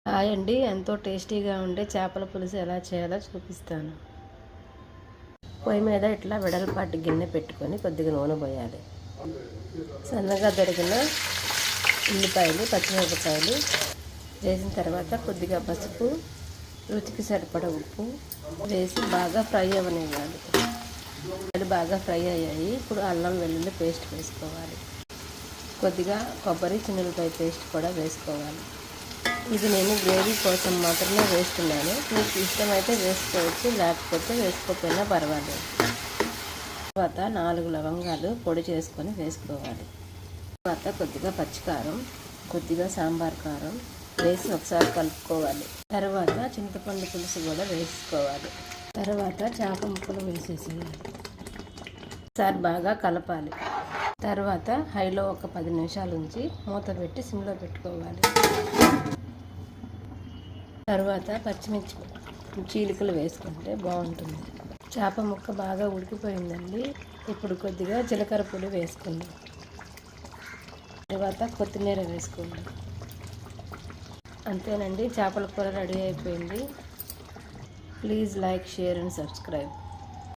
Hi అండి, ఎంతో టేస్టీగా ఉండే చేపల పులుసు ఎలా చేయాలో చూపిస్తాను. పొయ్యి మీద ఇట్లా వెడల్పాటి గిన్నె పెట్టుకొని కొద్దిగా నూనె పోయాలి. సన్నగా తరిగిన ఉల్లిపాయలు, పచ్చిమిరపకాయలు వేసిన తర్వాత కొద్దిగా పసుపు, రుచికి సరిపడ ఉప్పు వేసి బాగా ఫ్రై అవ్వనివ్వాలి. బాగా ఫ్రై అయ్యాయి. ఇప్పుడు అల్లం వెల్లుల్లి పేస్ట్ వేసుకోవాలి. కొద్దిగా కొబ్బరి, చిన్నులపాయ పేస్ట్ కూడా వేసుకోవాలి. ఇది నేను గ్రేవీ కోసం మాత్రమే వేస్తున్నాను. మీకు ఇష్టమైతే వేసుకోవచ్చు, లేకపోతే వేసుకోకపోయినా పర్వాలేదు. తర్వాత 4 లవంగాలు పొడి చేసుకొని వేసుకోవాలి. తర్వాత కొద్దిగా పచ్చికారం, కొద్దిగా సాంబార్ కారం వేసి ఒకసారి కలుపుకోవాలి. తర్వాత చింతపండు పులుసు కూడా వేసుకోవాలి. తర్వాత చేప ముక్కలు వేసేసేయాలి. ఒకసారి బాగా కలపాలి. తర్వాత హైలో ఒక 10 నిమిషాలు ఉంచి మూత పెట్టి సిమ్లో పెట్టుకోవాలి. తర్వాత పచ్చిమిర్చి చీలికలు వేసుకుంటే బాగుంటుంది. చేప ముక్క బాగా ఉడికిపోయిందండి. ఇప్పుడు కొద్దిగా జీలకర్ర పొడి వేసుకుందాం. తర్వాత కొత్తిమీర వేసుకుందాం. అంతేనండి, చేపల కూర రెడీ అయిపోయింది. Please like, share and subscribe.